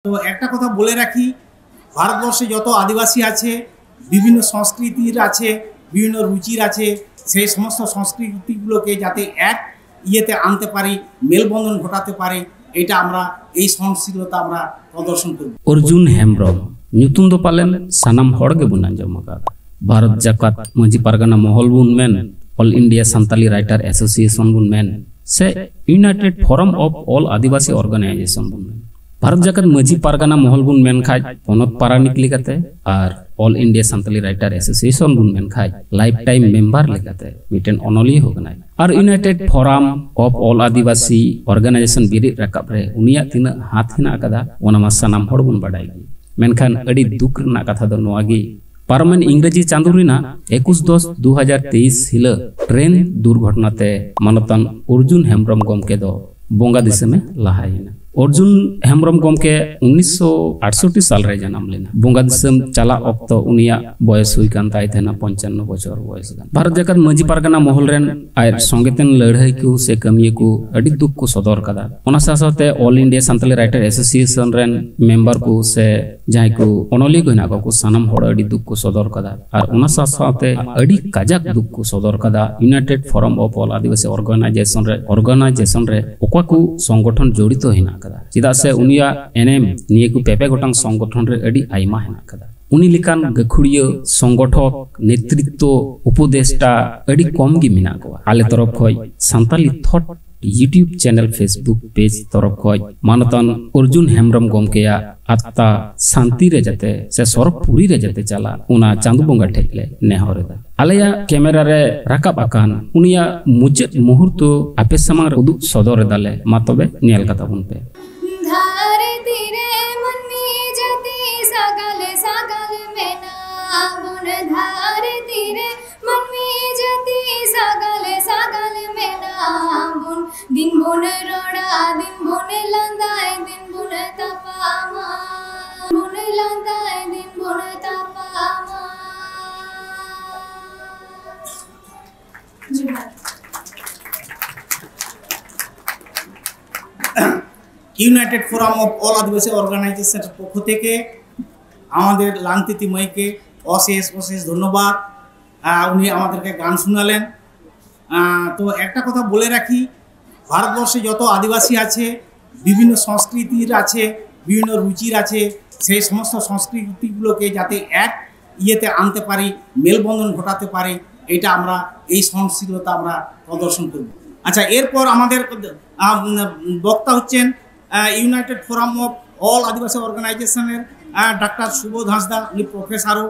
তো একটা কথা বলে রাখি, ভারতবর্ষে যত আদিবাসী আছে, বিভিন্ন সংস্কৃতির আছে, বিভিন্ন রুচির আছে, সেই সমস্ত সংস্কৃতিগুলোকে যাতে এক ইয়েতে আনতে পারি, মেলবন্ধন ঘটাতে পারে, এটা আমরা এই সহনশীলতা আমরা প্রদর্শন করব। अर्जुन हेम्ब्रम ᱧᱩᱛᱩᱢ ᱫᱚ ᱯᱟᱞᱮᱱ ᱥᱟᱱᱟᱢ ᱦᱚᱲ ᱜᱮᱵᱚᱱ ᱟᱸᱡᱚᱢ ᱟᱠᱟᱫᱟ। ᱵᱷᱟᱨᱚᱛ ᱡᱟᱠᱟᱛ ᱢᱟᱹᱡᱷᱤ ᱯᱟᱨᱜᱟᱱᱟ ᱢᱚᱦᱚᱞ ᱵᱚᱱ ᱢᱮᱱ, all India Santali writer association ᱵᱚᱱ ᱢᱮᱱ, ᱥᱮ united forum of all Adivasi organisation বন মেন। ভারত জাকাত মাঝি পারগানা মহল বন মেন খাই পনत পারানিক লেখাতে, আর all India Santali writer association বন মেন খাই লাইফ টাইম মেম্বার লেখাতে মিটেন অনলিয়া হোগনাই। আর united forum of all Adivasi organisation বিরিদ রাকাब रे उनिया तिना हाथ हिना कदा ओना मा सानाम हड़ बन बाडाय गी। मेनखान अड़ी दुख रना कथा दो नोआ गी, पारमेन इंग्रेजी चांदो रिना 21/10/2023 हिला ट्रेन दुर्घटनाते मानतान अर्जुन हेम्ब्रम गमके दो बोंगा दिसमे लाहायना। अर्जुन हेम्ब्रम गमके 1968 साल रे जन्म लेना। बोंगा दिसम चला अक्तो उनिया बयस हुई कान ताई थेना 55 बछर बयस गान। भारत जाकत माझी पारगाना महल रेन आय संगेतन लड़ाई को से कमिये को अड़ी दुख को सदर कदा। ओना साथे all India Santali writer association rain member को से जाय को ओनली को ना को सनम हड़ अड़ी दुख को सदर कदा। और ओना साथे अड़ी काजाक दुख को सदर कदा united forum of all Adivasi organisation रे ओका को संगठन जड़ित हिना कदा। चिदा से उनिया एनएम निये को पेपे गोटांग संगठन रे अड़ी आइमा हिना कदा। उनी लिकान गखुड़िया संगठक नेतृत्व उपदेष्टा अड़ी कम गी मिना को। आले तरफ खय Santali thought YouTube channel Facebook page तरफ खय मानतन अर्जुन हेम्ब्रम गमकेया आत्ता शांति रे जाते से सरक पूरी रे जाते चला उना चांदू बोंगा ठेकले नेहरेदा। आलेया कैमरा रे राकाब आकान उनिया मुजत मुहूर्त आपे समार उदु सदर दाले मा तबे नेल कथा बुन पे धारे तीरे मन्नी जति सगल सगल मेना बुन। धारे तीरे मन्नी जति सगल सगल मेना बुन। दिन बुन रोड़ा दिन बुन लंदाए दिन बुन तपामा बुन लंदाए दिन बुन तपामा। ইউনাইটেড ফোরাম অফ অল আদিবাসী অর্গানাইজেশনের পক্ষ থেকে আমাদের লাংতিতি মাইকে অশেষ অশেষ ধন্যবাদ। উনি আমাদেরকে গান শোনালেন। তো একটা কথা বলে রাখি, ভারতবর্ষে যত আদিবাসী আছে, বিভিন্ন সংস্কৃতির আছে, বিভিন্ন রুচির আছে, সেই সমস্ত সংস্কৃতিগুলোকে যাতে এক ইয়েতে আনতে পারি, মেলবন্ধন ঘটাতে পারে, এটা আমরা এই সহনশীলতা আমরা প্রদর্শন করব। আচ্ছা, এরপর আমাদের বক্তা হচ্ছেন ইউনাইটেড ফোরাম অফ অল আদিবাসী অর্গানাইজেশনের ডাক্তার সুবোধ হাঁসদা। উনি প্রফেসরও।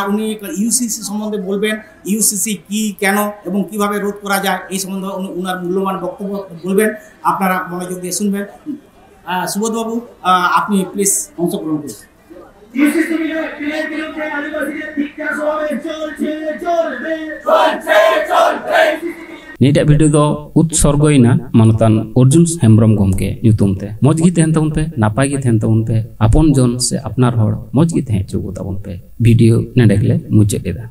উনি ইউসিসি সম্বন্ধে বলবেন, ইউসিসি কি, কেন এবং কিভাবে রোধ করা যায় এই সম্বন্ধে উনার মূল্যবান বক্তব্য বলবেন। আপনারা মনোযোগ দিয়ে শুনবেন। সুবোধবাবু, আপনি প্লিজ অংশগ্রহণ করুন। नीटा वीडियो दो उत्सर्गइना मानतान अर्जुन हेम्ब्रम गमके ᱧᱩᱛᱩᱢ ᱛᱮ ᱢᱚᱡᱽ ᱜᱮ ᱛᱟᱦᱮᱱ ᱛᱟᱵᱚᱱ ᱯᱮ, ᱱᱟᱯᱟᱭ ᱜᱮ ᱛᱟᱦᱮᱱ ᱛᱟᱵᱚᱱ ᱯᱮ, ᱟᱯᱚᱱ ᱡᱚᱱ ᱥᱮ ᱟᱯᱱᱟᱨ ᱦᱚᱲ ᱢᱚᱡᱽ ᱜᱮ ᱛᱟᱦᱮᱸ ᱦᱚᱪᱚ ᱛᱟᱵᱚᱱ ᱯᱮ। ভিডিও ᱱᱮᱰᱮ ᱜᱮᱞᱮ ᱢᱩᱪᱟᱹᱫ ᱮᱫᱟ।